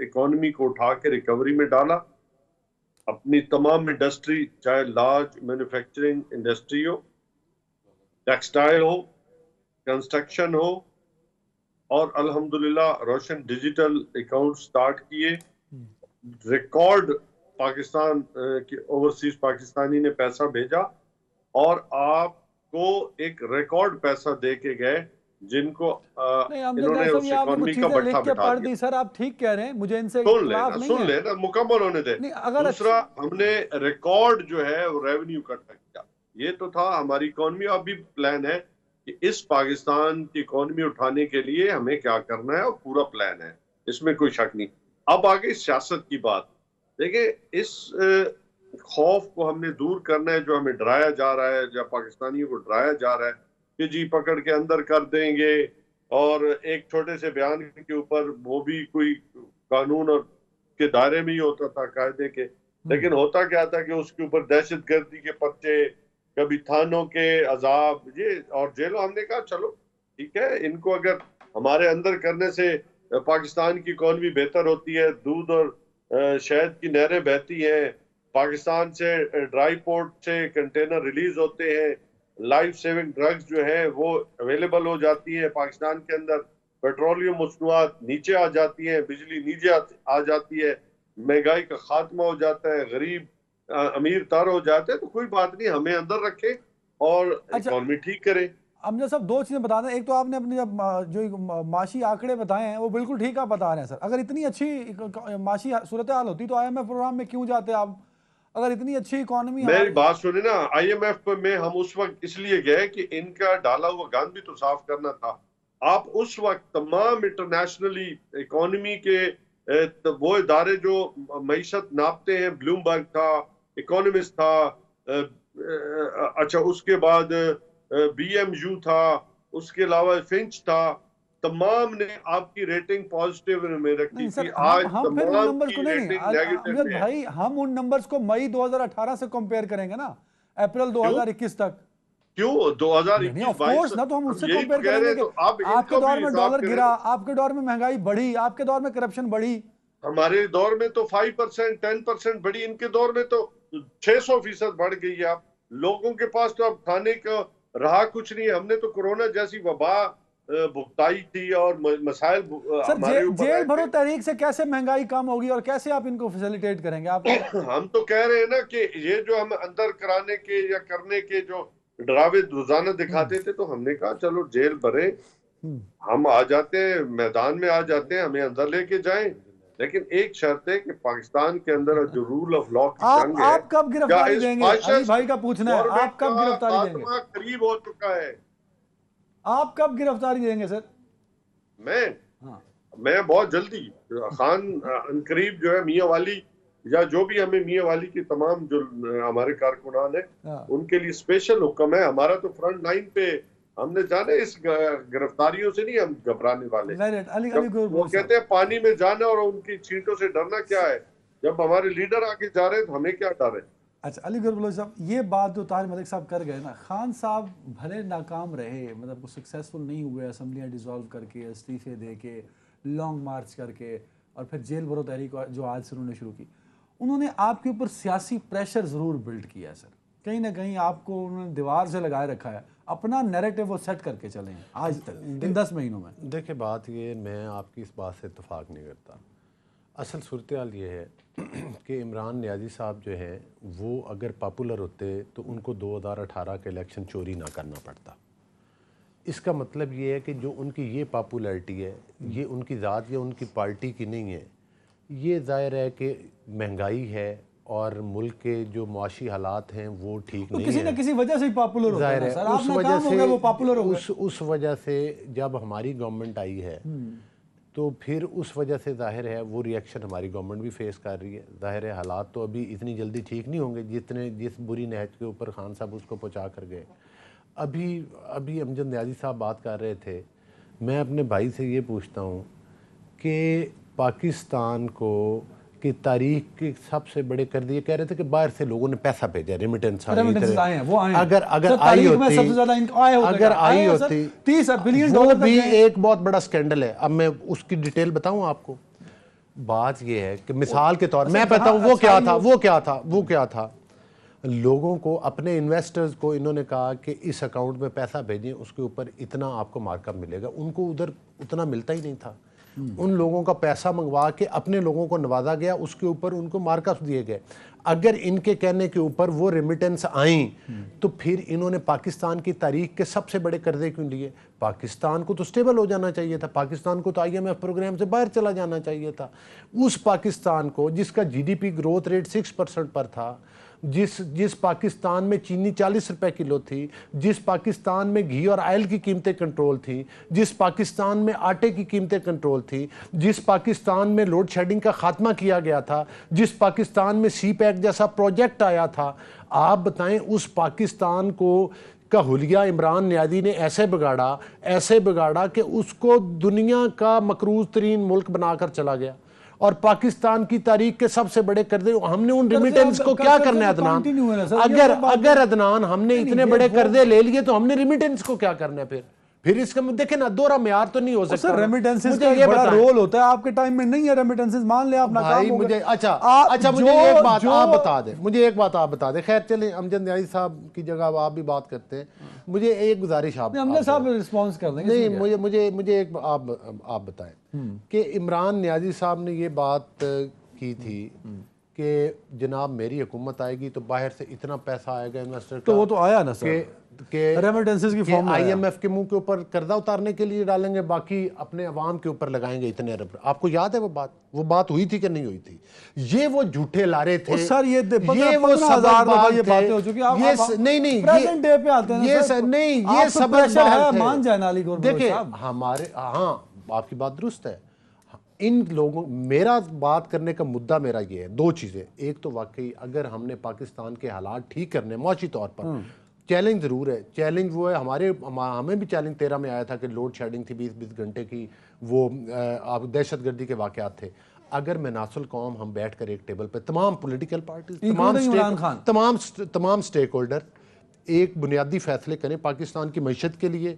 इकोनॉमी को उठा के रिकवरी में डाला। अपनी तमाम इंडस्ट्री, चाहे लार्ज मैन्युफैक्चरिंग इंडस्ट्री हो, टेक्सटाइल हो, कंस्ट्रक्शन हो, और अल्हम्दुलिल्लाह रोशन डिजिटल अकाउंट स्टार्ट किए। रिकॉर्ड पाकिस्तान के ओवरसीज पाकिस्तानी ने पैसा भेजा और आपको एक रिकॉर्ड पैसा दे के गए, जिनको इन्होंने उस इकोनॉमी का बट्टा बिठा दिया। सर आप ठीक कह रहे हैं, मुझे इनसे सुन लेना, मुकम्मल होने दे। दूसरा, हमने रिकॉर्ड जो है वो रेवेन्यू इकट्ठा किया। ये तो था हमारी इकोनॉमी। अभी प्लान है कि इस पाकिस्तान की इकोनॉमी उठाने के लिए हमें क्या करना है, और पूरा प्लान है, इसमें कोई शक नहीं। अब आगे सियासत की बात। देखिए, इस खौफ को हमने दूर करना है, जो हमें डराया जा रहा है, जो पाकिस्तानियों को डराया जा रहा है कि जी पकड़ के अंदर कर देंगे, और एक छोटे से बयान के ऊपर वो भी कोई कानून और के दायरे में ही होता था, कायदे के, लेकिन होता क्या था कि उसके ऊपर दहशतगर्दी के पर्चे, कभी थानों के अजाब, ये और जेलों। हमने कहा चलो ठीक है, इनको अगर हमारे अंदर करने से पाकिस्तान की इकॉनमी बेहतर होती है, दूध और शहद की नहरें बहती हैं, पाकिस्तान से ड्राई पोर्ट से कंटेनर रिलीज होते हैं, लाइफ सेविंग ड्रग्स जो है वो अवेलेबल हो जाती है पाकिस्तान के अंदर, पेट्रोलियम मसनूआत नीचे आ जाती है, बिजली नीचे आ जाती है, महंगाई का खात्मा हो जाता है, गरीब अमीर तर हो जाते हैं, तो कोई बात नहीं, हमें अंदर रखे और इकॉनमी ठीक करें। अमजद साहब, दो चीज़ें बता दें। एक तो आपने अपने जब जो माशी आंकड़े बताए हैं वो बिल्कुल ठीक आप बता रहे हैं सर। अगर इतनी अच्छी माशी सूरत हाल होती तो IMF प्रोग्राम में क्यों जाते आप? अगर इतनी अच्छी इकोनॉमी, मेरी बात सुने ना, IMF में हम उस वक्त इसलिए गए कि इनका डाला हुआ गंद भी तो साफ करना था। आप उस वक्त तमाम इंटरनेशनली इकोनॉमी के वो इदारे जो मईशत नापते हैं, ब्लूमबर्ग था, इकोनॉमिस्ट था, अच्छा उसके बाद BMU था, उसके अलावा फिंच था, तमाम ने आपकी रेटिंग पॉजिटिव में रखी थी। आज हम फिर उन तमाम नंबर्स को की नहीं, रेटिंग नेगेटिव में है। भाई हम उन नंबर्स को मई 2018 से कंपेयर करेंगे ना, अप्रैल 2021 तक। क्यों 2021 ऑफ कोर्स ना, तो हम उससे कंपेयर कह रहे करेंगे हैं, कि तो आप आपके दौर में डॉलर गिरा, करें। आपके दौर में महंगाई बढ़ी, आपके दौर में करप्शन बढ़ी। हमारे दौर में तो 5% 10% बढ़ी, इनके दौर में तो 600% बढ़ गई है। आप लोगों के पास तो अब खाने का रहा कुछ नहीं है। हमने तो कोरोना जैसी वबा भुगताई थी और मसाइल सर हमारे ऊपर जेल आए भरो थे। तहरीक से कैसे महंगाई कम होगी और कैसे आप इनको फैसिलिटेट करेंगे? आप हम तो कह रहे हैं ना कि ये जो हम अंदर कराने के या करने के जो डरावे रोजाना दिखाते थे, तो हमने कहा चलो जेल भरे, हम आ जाते हैं, मैदान में आ जाते हैं, हमें अंदर लेके जाएं, लेकिन एक शर्त है कि पाकिस्तान के अंदर जो रूल ऑफ लॉ की जंग है, आप कब गिरफ्तारी देंगे? अली भाई का पूछना है, गवर्नमेंट आप कब का गिरफ्तारी देंगे? खात्मा करीब हो चुका है। आप कब गिरफ्तारी देंगे सर? मैं बहुत जल्दी खान अनकरीब जो है मियां वाली या जो भी हमें मियां वाली की तमाम जो हमारे कारकुनान है उनके लिए स्पेशल हुक्म है। हमारा तो फ्रंट लाइन पे, हमने जाने इस गिरफ्तारियों से नहीं हम घबराने वाले। वो कहते हैं पानी में जाना और उनकी छींटों से डरना क्या है, जब हमारे लीडर आके जा रहे हैं तो हमें क्या डर है। अच्छा अली गुरबलोच साहब, ये बात जो ताज मलिक साहब कर गए ना, खान साहब भले नाकाम रहे, मतलब वो सक्सेसफुल नहीं हुए, असम्बलियाँ डिसॉल्व करके, इस्तीफे दे के, लॉन्ग मार्च करके, और फिर जेल भरो तहरीक जो आज से उन्होंने शुरू की, उन्होंने आपके ऊपर सियासी प्रेशर ज़रूर बिल्ड किया है सर। कहीं ना कहीं आपको उन्होंने दीवार से लगाए रखा है, अपना नैरेटिव वो सेट करके चले हैं आज तक इन 10 महीनों में। देखिए बात ये, मैं आपकी इस बात से इत्तेफाक नहीं करता। असल सूरत हाल ये है कि इमरान नियाज़ी साहब जो हैं वो अगर पॉपुलर होते तो उनको 2018 के इलेक्शन चोरी ना करना पड़ता। इसका मतलब ये है कि जो उनकी ये पॉपुलैरिटी है, ये उनकी ज़ात या उनकी पार्टी की नहीं है। ये ज़ाहिर है कि महंगाई है और मुल्क के जो मुआशी हालात हैं वो ठीक नहीं है, किसी न किसी वजह से ही पॉपुलर हो ज़ाहिर है। सर, उस वजह से वो पॉपुलर हो गए। उस वजह से जब हमारी गवर्नमेंट आई है तो फिर उस वजह से ज़ाहिर है वो रिएक्शन हमारी गवर्नमेंट भी फेस कर रही है। ज़ाहिर है हालात तो अभी इतनी जल्दी ठीक नहीं होंगे जिस बुरी नहज के ऊपर खान साहब उसको पहुँचा कर गए। अभी अमजद नियाज़ी साहब बात कर रहे थे, मैं अपने भाई से ये पूछता हूँ कि पाकिस्तान को की तारीख के सबसे बड़े कर दिए, कह रहे थे कि बाहर से लोगों ने पैसा भेजा, रेमिटेंस आए हैं, वो आए हैं। अगर आई होती, अगर आई होती 30 बिलियन वो डॉलर भी एक बहुत बड़ा स्कैंडल है। अब मैं उसकी डिटेल बताऊं आपको। बात ये है कि मिसाल के तौर मैं बताऊं वो क्या था, लोगों को, अपने इन्वेस्टर्स को इन्होंने कहा कि इस अकाउंट में पैसा भेजें, उसके ऊपर इतना आपको मार्कअप मिलेगा। उनको उधर उतना मिलता ही नहीं था। उन लोगों का पैसा मंगवा के अपने लोगों को नवाजा गया, उसके ऊपर उनको मार्कअप दिए गए। अगर इनके कहने के ऊपर वो रेमिटेंस आई तो फिर इन्होंने पाकिस्तान की तारीख के सबसे बड़े कर्जे क्यों लिए? पाकिस्तान को तो स्टेबल हो जाना चाहिए था, पाकिस्तान को तो IMF प्रोग्राम से बाहर चला जाना चाहिए था। उस पाकिस्तान को जिसका GDP ग्रोथ रेट 6% पर था, जिस पाकिस्तान में चीनी 40 रुपए किलो थी, जिस पाकिस्तान में घी और ऑयल की कीमतें कंट्रोल थी, जिस पाकिस्तान में आटे की कीमतें कंट्रोल थी, जिस पाकिस्तान में लोड शेडिंग का खात्मा किया गया था, जिस पाकिस्तान में सी पैक जैसा प्रोजेक्ट आया था, आप बताएं उस पाकिस्तान को का हुलिया इमरान नियाज़ी ने ऐसे बिगाड़ा कि उसको दुनिया का मकरूज तरीन मुल्क बनाकर चला गया। और पाकिस्तान की तारीख के सबसे बड़े कर्जे, हमने उन रेमिटेंस को क्या करना है अदनान? अगर अदनान हमने इतने बड़े कर्जे ले लिए तो हमने रेमिटेंस को क्या करना है? फिर इसका देखें ना, दोहरा म्यार तो नहीं हो सकता। रेमिटेंसेस का ये बड़ा रोल होता है, आपके टाइम में नहीं है रेमिटेंसेस, मान ले आप नाकाम हो गए। अच्छा मुझे एक बात आप बता दे। खैर चलें, अमजद न्याजी साहब की जगह आप भी बात करते हैं। मुझे एक गुजारिश अमजद साहब रिस्पॉन्स कर देंगे। नहीं, मुझे एक आप बताएं कि इमरान न्याजी साहब ने ये बात की थी कि जनाब मेरी हुकूमत आएगी तो बाहर से इतना पैसा आएगा इन्वेस्टर, तो वो तो आया ना सर, रेमिटेंसेस की फॉर्म में IMF के मुंह के ऊपर कर्जा उतारने के लिए डालेंगे, बाकी अपने अवाम के ऊपर लगाएंगे इतने अरब। आपको याद है वो बात हुई थी कि नहीं हुई थी? ये वो झूठे लारे थे सर, ये वो 15,000 ये बातें हो चुकी हैं। ये नहीं प्रेजेंट डे पे आते हैं ये सर, नहीं ये सबक है, मान जाए नाली को। देखिए हमारे, हाँ आपकी बात दुरुस्त है। इन लोगों, मेरा बात करने का मुद्दा मेरा ये है, दो चीज़ें। एक तो वाकई अगर हमने पाकिस्तान के हालात ठीक करने मुआशी तौर पर, चैलेंज ज़रूर है। चैलेंज वो है, हमें भी चैलेंज 13 में आया था कि लोड शेडिंग थी 20-20 घंटे की, वो आप दहशतगर्दी के वाक़यात थे। अगर मनासुल कौम हम बैठ कर एक टेबल पर तमाम पॉलिटिकल पार्टीज, तमाम स्टेक होल्डर एक बुनियादी फैसले करें पाकिस्तान की मईशत के लिए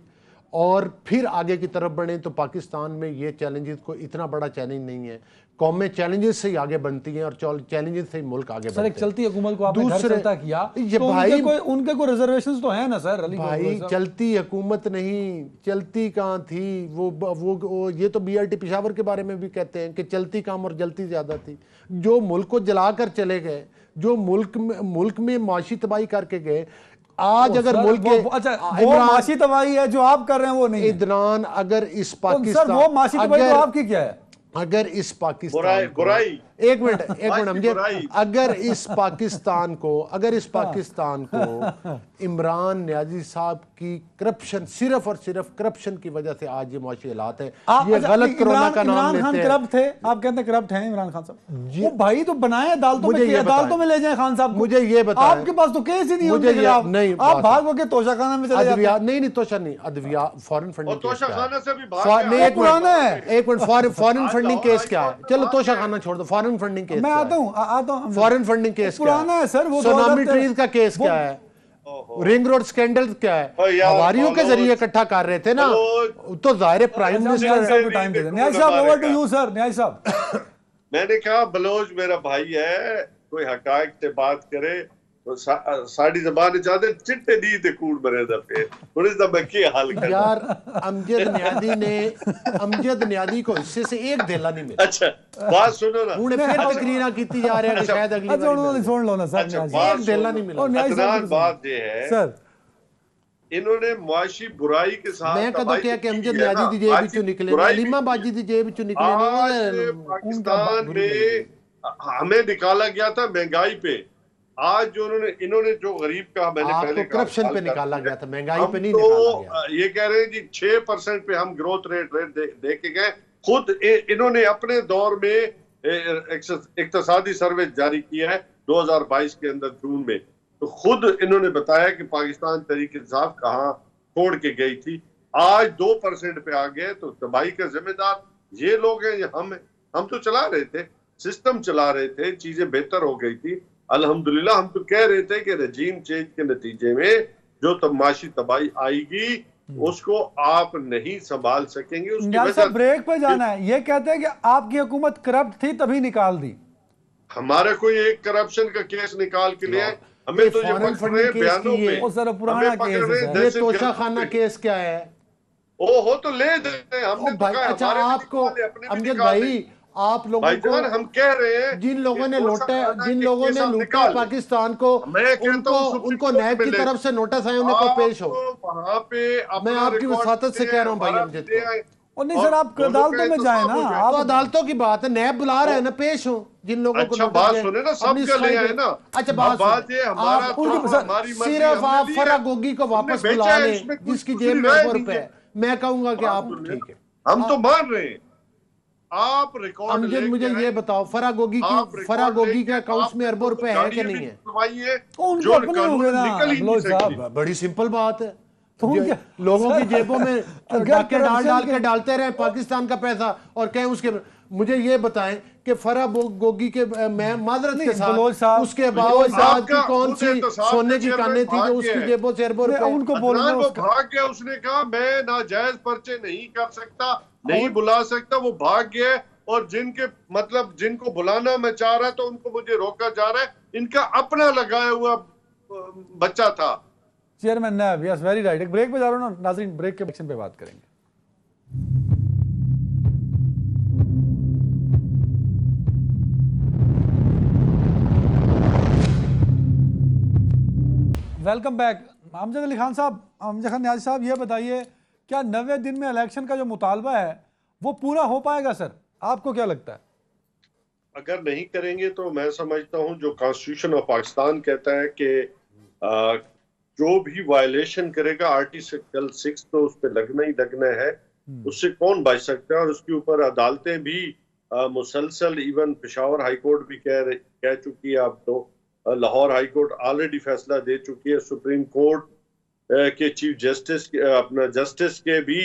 और फिर आगे की तरफ बढ़े, तो पाकिस्तान में ये चैलेंजेस को इतना बड़ा चैलेंज नहीं है। कौमें चैलेंजेस से ही आगे बढ़ती हैं और चैलेंजेस से ही मुल्क आगे बढ़ते हैं। सर, एक चलती हुकूमत को आपने घर चलता किया, ये तो भाई उनके कोई रिजर्वेशंस तो है ना सर? भाई चलती हुकूमत नहीं, चलती कहाँ थी वो ये तो BRT पेशावर के बारे में भी कहते हैं कि चलती कम और जलती ज्यादा थी। जो मुल्क को जला कर चले गए, जो मुल्क में माशी तबाही करके गए, आज अगर मुल्क के वो माशी तबाही है जो आप कर रहे हैं, वो नहीं इदनान, अगर इस पाकिस्तान, सर वो माशी तबाही तो आपकी क्या है? अगर इस पाकिस्तान बुराई एक मिनट अगर इस पाकिस्तान को इमरान नियाजी साहब की करप्शन, सिर्फ और सिर्फ करप्शन की वजह से आज ये मुआशी हालात है। ये गलत कोरोना का नाम लेते हैं। करप्ट थे, आप कहते हैं करप्ट हैं इमरान खान साहब? वो भाई तो बनाए अदालतों में ले जाए खान साहब। मुझे ये बताएं, आपके पास तो केस ही नहीं, मुझे नहीं, आप भाग के तोशाखाना में चले जाते हैं। नहीं तोशा नहीं, अदविया फॉरेन फंडिंग, तोशाखाना से भी पुराना है। एक मिनट, फॉरेन फंडिंग केस क्या है? चलो तोशाखाना छोड़ दो, फॉरेन फंडिंग केस मैं आता हूं। फॉरेन फंडिंग केस पुराना है सर। वो सोनामी ट्रीज का केस क्या है? रिंग रोड स्कैंडल क्या है? हवारियों के जरिए इकट्ठा कर रहे थे ना, तो जाहिर प्राइम मिनिस्टर को टाइम दे दें। न्याय साहब, ओवर टू यू सर। न्याय साहब, मैंने कहा बलोच मेरा भाई है, कोई हकायक से बात करे तो साड़ी जबान चाहते चिट्टे दी ते कूड़ बने दफे पुलिस दा बकी हाल कर यार। अमजद न्यादी को इससे से एक धेला नहीं मिला। अच्छा बात सुनो ना, उन्हें फिर तकरीरा कीती जा रहा है कि शायद अगली बार सुन लो ना सर। एक धेला नहीं मिला। अदनान बात ये है सर, इन्होंने मुआशी बुराई के साथ, मैं कदों क्या कि अमजद न्यादी दी जेब विचों निकले, अलीमा बाजी दी जेब विचों निकले। पाकिस्तान में हमें निकाला गया था महंगाई पे। आज जो इन्होंने जो गरीब का, मैंने पहले करप्शन पे निकाला गया था, महंगाई पे नहीं निकाला गया। ये कह रहे हैं जी 6% पे हम ग्रोथ रेट दे के गए। खुद इन्होंने अपने दौर में इक्तसादी सर्वे जारी किया है 2022 के अंदर जून में, तो खुद इन्होंने बताया कि पाकिस्तान तहरीक इंसाफ कहाँ छोड़ के गई थी। आज 2% पे आ गए, तो तबाही का जिम्मेदार ये लोग हैं। हम तो चला रहे थे, सिस्टम चला रहे थे, चीजें बेहतर हो गई थी अल्हम्दुलिल्लाह। हम तो कह रहे थे कि रजीम चेंज के नतीजे में जो तमाशी तबाही आएगी उसको आप नहीं संभाल सकेंगे। उसकी वजह ब्रेक पे जाना है। ये कहते हैं कि आपकी हुकूमत करप्ट थी तभी निकाल दी। हमारा कोई एक करप्शन का केस निकाल के लिए हमें तो ये पकड़ रहे बयानों पे। वो सर पुराना केस है। ये तोशाखाना केस क्या है? ओ हो तो ले जाए हमने तो कहा। अच्छा आपको अमजद भाई, आप लोगों को हम कह रहे हैं जिन लोगों ने लूटा पाकिस्तान को, उनको नैब की तरफ से नोटिस आए, उनको पेश हो। वहां पे मैं आपकी वसातत से कह रहा हूं भाई अमजद और नहीं सर, आप अदालतों में जाए ना, आप अदालतों की बात है, नैब बुला रहे हैं ना, पेश हो जिन लोगों को। अच्छा बात सुने ना, सब कर ले आए ना। अच्छा बात ये हमारा हमारी मर्जी, सिर्फ आप फराह गोगी को वापस बुला लें जिसकी जेब में ₹1 है, मैं कहूंगा कि आप ठीक है, हम तो मान रहे हैं। आप रिकॉर्ड अमजद मुझे ये बताओ, फराह गोगी के अकाउंट्स में अरबों रुपए है कि नहीं है? उनको अपने हो गए ना बलोच साहब, बड़ी सिंपल बात है। तो लोगों की जेबों में डाके डाल के डालते रहे पाकिस्तान का पैसा और कहें उसके। मुझे ये बताएं कि फराह गोगी के मैं माजरत के साथ उसके बावजूद की कौन सी सोने की कानें थी जो उसकी जेबों से अरबों रुपए उनको बोलना, वो भाग गया। उसने कहा मैं नाजायज पर्चे नहीं कर सकता, नहीं बुला सकता, वो भाग गया। और जिनके मतलब जिनको बुलाना मैं चाह रहा था उनको मुझे रोका जा रहा है। इनका अपना लगाया हुआ बच्चा था। चेयरमैन नैब, यस वेरी राइट। एक ब्रेक पे जा रहा हूँ ना नाज़रीन, ब्रेक के एक्शन पे बात करेंगे। Welcome back. अमजद अली खान साहब, अमजद खान न्याज़ी साहब, ये बताइए क्या 90 दिन में इलेक्शन का जो मुतालबा है वो पूरा हो पाएगा सर? आपको क्या लगता है? अगर नहीं करेंगे तो मैं समझता हूं जो कॉन्स्टिट्यूशन ऑफ पाकिस्तान कहता है कि जो भी वायलेशन करेगा आर्टिकल 6 तो उस पर लगना ही लगना है, उससे कौन बच सकता है। और उसके ऊपर अदालतें भी मुसलसल, इवन पेशावर हाई कोर्ट भी कह चुकी है, अब तो लाहौर हाई कोर्ट ऑलरेडी फैसला दे चुकी है, सुप्रीम कोर्ट के चीफ जस्टिस अपना जस्टिस के भी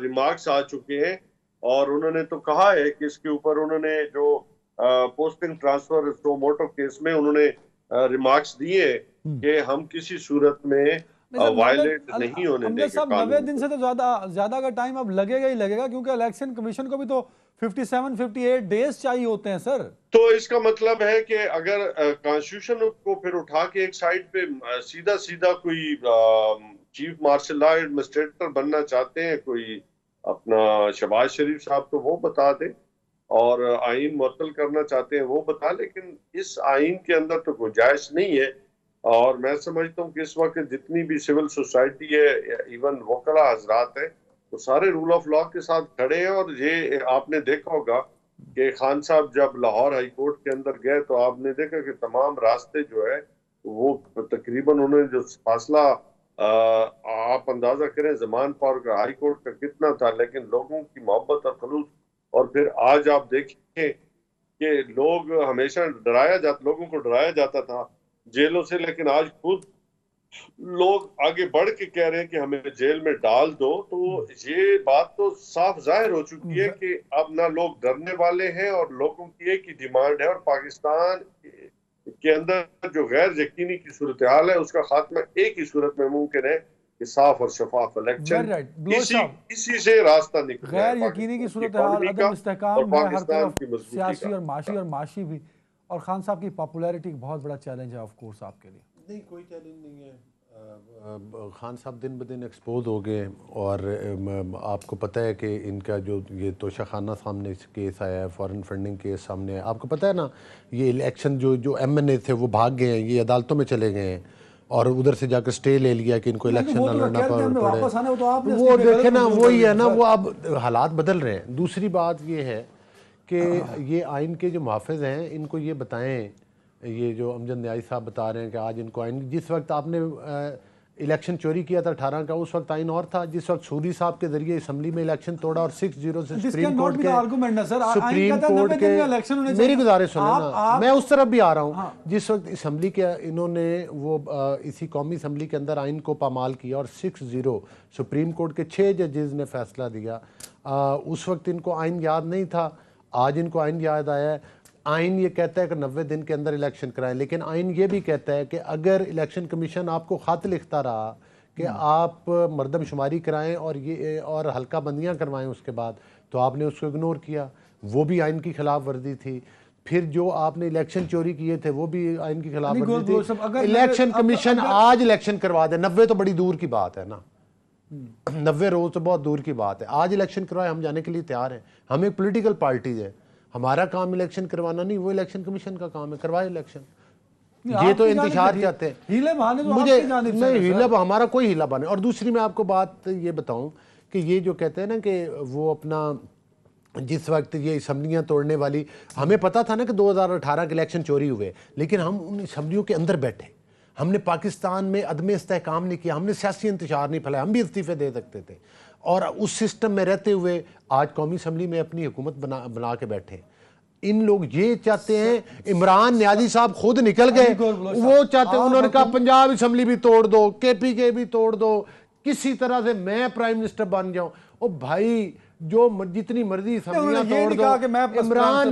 रिमार्क्स आ चुके हैं। और उन्होंने तो कहा है कि इसके ऊपर उन्होंने जो पोस्टिंग ट्रांसफर सो मोटो केस में उन्होंने रिमार्क्स दिए कि हम किसी सूरत में वायलेट नहीं होने देंगे। साहब 90 दिन से तो ज्यादा का टाइम अब लगेगा ही लगेगा, क्योंकि इलेक्शन कमीशन को भी तो 57-58 डेज चाहिए होते हैं सर। तो इसका मतलब है कि अगर कॉन्स्टिट्यूशन को फिर उठा के एक साइड पे सीधा सीधा कोई चीफ मार्शल लॉ एडमिनिस्ट्रेटर बनना चाहते हैं कोई अपना शहबाज शरीफ साहब, तो वो बता दे, और आइन मुअत्तल करना चाहते हैं वो बता, लेकिन इस आइन के अंदर तो गुंजाइश नहीं है। और मैं समझता हूँ कि इस वक्त जितनी भी सिविल सोसाइटी है, इवन वकला हजरात है, तो सारे रूल ऑफ लॉ के साथ खड़े हैं। और ये आपने देखा होगा कि खान साहब जब लाहौर हाई कोर्ट के अंदर गए तो आपने देखा कि तमाम रास्ते जो है वो तकरीबन उन्होंने जो फासला आप अंदाजा करें जमान पावर का हाई कोर्ट का कितना था, लेकिन लोगों की मोहब्बत और खलूस। और फिर आज आप देखें कि लोग हमेशा लोगों को डराया जाता था जेलों से, लेकिन आज खुद लोग आगे बढ़ के कह रहे हैं कि हमें जेल में डाल दो। तो ये बात तो साफ जाहिर हो चुकी है कि अब ना लोग डरने वाले हैं और लोगों की एक ही डिमांड है। और पाकिस्तान के अंदर जो गैर यकीनी की सूरत हाल है उसका खात्मा एक ही सूरत में मुमकिन है कि साफ और शफाफ इलेक्शन, इसी से रास्ता निकले। गैर यकीनी की सूरत हाल, अदम इस्तेहकाम है हर तरफ, सियासी और माशी भी। और खान साहब की पॉपुलैरिटी बहुत बड़ा चैलेंज है ऑफ कोर्स आपके लिए। नहीं, कोई चैलेंज नहीं है। खान साहब दिन ब दिन एक्सपोज हो गए और आपको पता है कि इनका जो ये तोशाखाना सामने केस आया है, फॉरेन फंडिंग केस सामने है, आपको पता है ना, ये इलेक्शन जो MNA थे वो भाग गए हैं, ये अदालतों में चले गए हैं और उधर से जाकर स्टे ले लिया कि इनको इलेक्शन ना लड़ना पड़े। वो देखे ना, वही है ना, वो अब हालात बदल रहे हैं। दूसरी बात ये है कि ये आइन के जो मुहाफ़िज़ हैं इनको ये बताएं, ये जो अमजद न्याज़ी साहब बता रहे हैं कि आज इनको आइन, जिस वक्त आपने इलेक्शन चोरी किया था 18 का, उस वक्त आइन और था। जिस वक्त सूरी साहब के जरिए असम्बली में इलेक्शन तोड़ा और 6-0 से सुप्रीम कोर्ट के मेरी गुजारिश सुने ना, मैं उस तरफ भी आ रहा हूँ। जिस वक्त असम्बली के इन्होंने वो इसी कौमी असम्बली के अंदर आइन को पामाल किया और 6-0 सुप्रीम कोर्ट के 6 जजेस ने फैसला दिया, उस वक्त इनको आइन याद नहीं था। आज इनको आइन याद आया है। आइन ये कहता है कि 90 दिन के अंदर इलेक्शन कराएं, लेकिन आइन ये भी कहता है कि अगर इलेक्शन कमीशन आपको ख़त लिखता रहा कि आप मर्दमशुमारी कराएं और हल्का बंदियां करवाएं उसके बाद, तो आपने उसको इग्नोर किया, वो भी आइन की खिलाफ वर्जी थी। फिर जो आपने इलेक्शन चोरी किए थे वो भी आइन की खिलाफ वर्जी थी। इलेक्शन कमीशन आज इलेक्शन करवा दे, 90 तो बड़ी दूर की बात है ना, 90 रोज तो बहुत दूर की बात है। आज इलेक्शन करवाए, हम जाने के लिए तैयार हैं। हम एक पॉलिटिकल पार्टी है, हमारा काम इलेक्शन करवाना नहीं, वो इलेक्शन कमीशन का काम है, करवाए इलेक्शन। ये तो इंतजार चाहते हैं, हीले बहाने तो मुझे नहीं, हीला हमारा कोई हीला बहाने। और दूसरी मैं आपको बात ये बताऊं कि ये जो कहते हैं ना कि वो अपना जिस वक्त ये असम्बलियाँ तोड़ने वाली, हमें पता था ना कि 2018 के इलेक्शन चोरी हुए, लेकिन हम उन असम्बलियों के अंदर बैठे, हमने पाकिस्तान में अदम इस्तेहकाम नहीं किया, हमने सियासी इंतशार नहीं फैलाया, हम भी इस्तीफे दे सकते थे। और उस सिस्टम में रहते हुए आज कौमी असम्बली में अपनी हुकूमत बना के बैठे। इन लोग ये चाहते हैं, इमरान न्याजी साहब खुद निकल गए, वो चाहते हैं, उन्होंने कहा पंजाब असम्बली भी तोड़ दो, KPK भी तोड़ दो, किसी तरह से मैं प्राइम मिनिस्टर बन जाऊं। ओ भाई, जो जितनी मर्जी असम्बलियां तोड़ दो, इमरान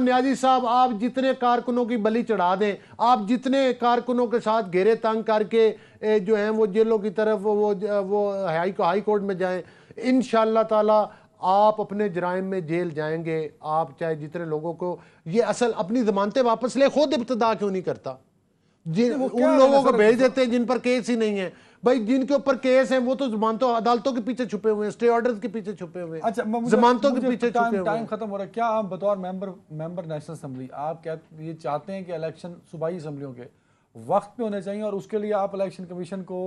न्याजी साहब आप जितने कारकुनों की बलि चढ़ा दें, आप जितने कारकुनों के साथ घेरे तंग करके जो हैं वो जेलों की तरफ वो हाई कोर्ट में जाएं, इंशाअल्लाह ताला आप अपने जराइम में जेल जाएंगे। आप चाहे जितने लोगों को ये असल अपनी जमानतें वापस ले, खुद इब्तिदा क्यों नहीं करता? उन लोगों को भेज देते हैं जिन पर केस ही नहीं है। भाई जिनके ऊपर केस है वो तो जमानतों अदालतों के पीछे छुपे हुए हैं, स्टे ऑर्डर्स के पीछे छुपे हुए हैं, अच्छा, जमानतों के पीछे छुपे हुए हैं। टाइम खत्म हो रहा है। क्या आप बतौर मेंबर नेशनल असेंबली आप क्या ये चाहते हैं कि इलेक्शन सूबाई असम्बलियों के वक्त पे होने चाहिए, और उसके लिए आप इलेक्शन कमीशन को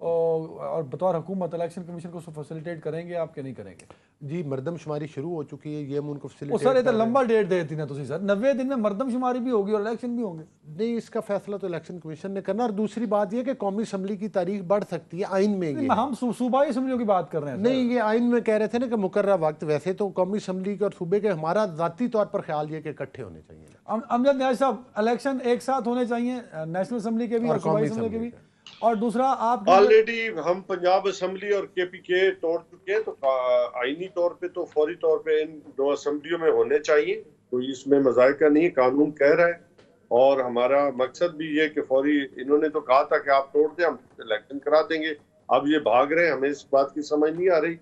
और बतौर हुकूमत इलेक्शन कमीशन को फैसिलिटेट करेंगे, आप क्या नहीं करेंगे? जी, मरदमशुमारी शुरू हो चुकी है, ये हम उनको फैसिलिटेट सर, ये तो लंबा डेट देती ना तुसी सर, 90 दिन में मरदमशुमारी भी होगी और इलेक्शन भी होंगे। नहीं, इसका फैसला तो इलेक्शन कमीशन ने करना। और दूसरी बात ये कि कौमी असम्बली की तारीख बढ़ सकती है आइन में। ये हम सूबाई असम्बलियों की बात कर रहे हैं। नहीं, ये आइन में कह रहे थे ना कि मुकर्रर वक्त, वैसे तो कौमी असम्बली के और सूबे के हमारा जाती तौर पर ख्याल ये कि इकट्ठे होने चाहिए। अमजद न्याज साहब, इलेक्शन एक साथ होने चाहिए, नेशनल असम्बली के भी और सूबाई असम्बली के भी। और दूसरा, आप ऑलरेडी हम पंजाब असम्बली और KPK तोड़ चुके हैं, तो आईनी तौर पे तो फौरी तौर पे इन दो असम्बलियों में होने चाहिए, कोई इसमें मजायका नहीं, कानून कह रहा है। और हमारा मकसद भी ये कि फौरी, इन्होंने तो कहा था कि आप तोड़ दें हम इलेक्शन करा देंगे, अब ये भाग रहे हैं, हमें इस बात की समझ नहीं आ रही।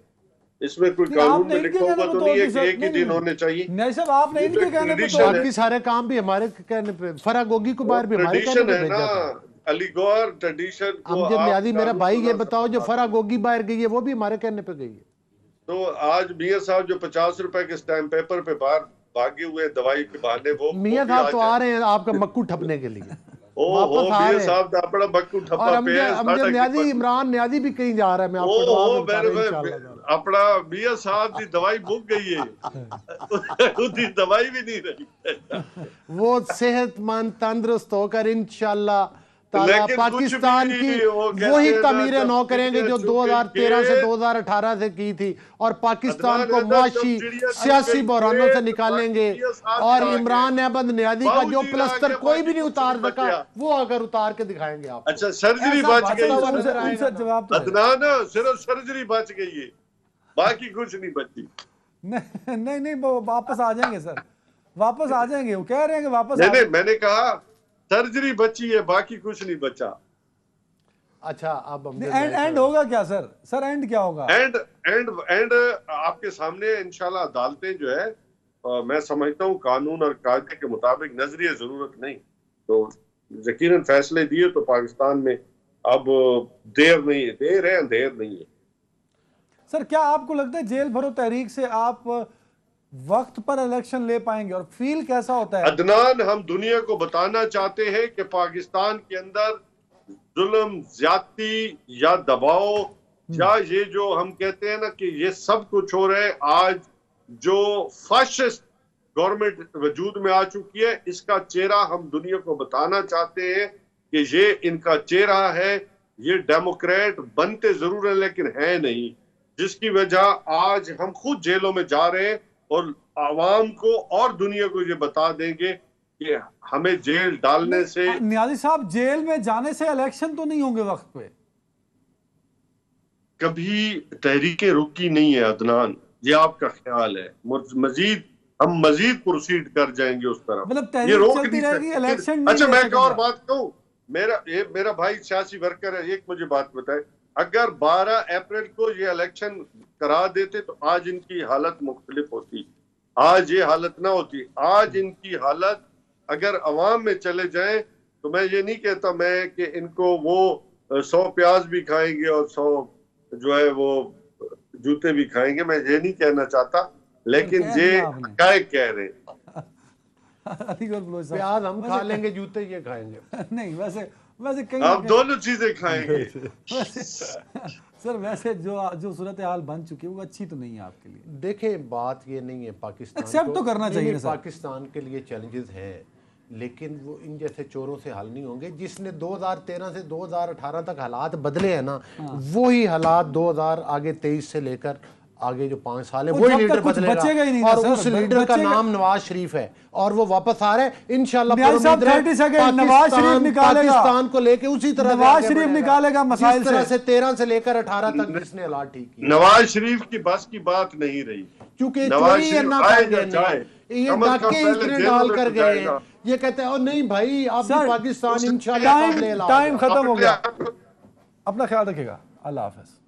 इसमें कोई कानून में लिखा हुआ तो नहीं है कि एक ही दिन होने चाहिए। नहीं साहब, आप नहीं इनके कहने पे, बाकी सारे काम भी हमारे कहने पे, फरागोगी को बाहर भी हमारे कहने पे भेजा था। अलीगौर ट्रेडिशन को अमजद न्याजी, मेरा भाई, ये बताओ जो फरागोगी बाहर गई है वो भी हमारे कहने पे गई है। तो आज मियां साहब जो 50 रुपए के स्टैम्प पेपर पे बाहर भागे हुए दवाई के बहाने, वो मियां साहब तो आ रहे हैं आपका मक्कू ठपने के लिए। वापस आ रहे हैं साहब, अपना मक्कू ठप्पा पे है। अमजद न्याजी, इमरान न्याजी भी कहीं जा रहा है, मैं आपको अपना मियां साहब की दवाई मुक गई है, उसकी दवाई भी नहीं रही। वो सेहतमंद तंदुरुस्त होकर इंशाल्लाह ताला पाकिस्तान की वही तमीरें नौ करेंगे जो 2013 से 2018 से की थी, और पाकिस्तान को मुआशी सियासी बहरानों से निकालेंगे। और इमरान अहमद न्याजी का जो प्लस्तर कोई भी नहीं उतार सका, वो अगर उतार के दिखाएंगे आप। अच्छा, सर्जरी बच गई, अदनान सिर्फ सर्जरी बच गई है, बाकी कुछ नहीं बची। नहीं, वो वापस आ जाएंगे सर, वापस आ जाएंगे, वो कह रहे हैं कि वापस। नहीं, मैंने कहा सर्जरी बची है, बाकी कुछ नहीं बचा। अच्छा, अब एंड होगा क्या सर? सर एंड क्या होगा? एंड आपके सामने इंशाल्लाह अदालतें जो है, मैं समझता हूँ कानून और कायदे के मुताबिक, नजरिए जरूरत नहीं तो यकीनन फैसले दिए तो पाकिस्तान में अब देर नहीं है, देर है अंधेर नहीं है। सर, क्या आपको लगता है जेल भरो तहरीक से आप वक्त पर इलेक्शन ले पाएंगे, और फील कैसा होता है? अदनान, हम दुनिया को बताना चाहते हैं कि पाकिस्तान के अंदर जुल्म, ज्यादती या दबाव या ये जो हम कहते हैं ना कि ये सब कुछ हो रहा है। आज जो फाशिस्ट गवर्नमेंट वजूद में आ चुकी है, इसका चेहरा हम दुनिया को बताना चाहते हैं कि ये इनका चेहरा है। ये डेमोक्रेट बनते जरूर है लेकिन है नहीं, जिसकी वजह आज हम खुद जेलों में जा रहे हैं और आवाम को और दुनिया को ये बता देंगे कि हमें जेल डालने से। न्याजी साहब, जेल में जाने से इलेक्शन तो नहीं होंगे वक्त पे? कभी तहरीकें रुकी नहीं है अदनान, ये आपका ख्याल है। हम मजीद प्रोसीड कर जाएंगे उस तरफ, मतलब ये रोक चलती रहेगी, इलेक्शन। अच्छा, मैं एक और बात कहूँ, मेरा भाई सियासी वर्कर है, एक मुझे बात बताए, अगर 12 अप्रैल को ये इलेक्शन करा देते तो आज इनकी हालत मुख्तलिफ होती, आज ये हालत ना होती। आज इनकी हालत अगर अवाम में चले जाएं तो मैं ये नहीं कहता मैं कि इनको वो 100 प्याज भी खाएंगे और 100 जो है वो जूते भी खाएंगे, मैं ये नहीं कहना चाहता, लेकिन ये हकायक कह रहे हैं। प्याज हम खा लेंगे, जूते ये खाएंगे। नहीं, वैसे कहीं आप दोनों चीजें खाएंगे। सर वैसे जो सूरत हाल बन चुकी है वो अच्छी तो नहीं है आपके लिए। देखें बात ये नहीं है पाकिस्तान एक्सेप्ट तो करना चाहिए सर। पाकिस्तान के लिए चैलेंजेस हैं, लेकिन वो इन जैसे चोरों से हल नहीं होंगे। जिसने 2013 से 2018 तक हालात बदले हैं ना, वही हालात 2000 आगे 23 से लेकर आगे जो 5 साल है वही लीडर बदलेगा, और उस लीडर का नाम नवाज शरीफ है, और वो वापस आ रहे हैं इंशाल्लाह। नवाज शरीफ निकालेगा पाकिस्तान को लेके उसी तरह नवाज शरीफ निकालेगा मसाइल जिस तरह से 13 से लेकर 18 तक जिसने हालात ठीक किए। नवाज शरीफ की बस की बात नहीं रही, क्योंकि नवाज चोरी शरीफ ना आए कर या जाए, ये कम अज कम डाके पहले इतने जेल डाल में कर तो गए जाएगा। ये कहते हैं और नहीं भाई अब भी सर, पाकिस्तान इंशाल्लाह टाइम खत्म हो गया। अपना ख्याल रखिएगा। अल्लाह हाफिज।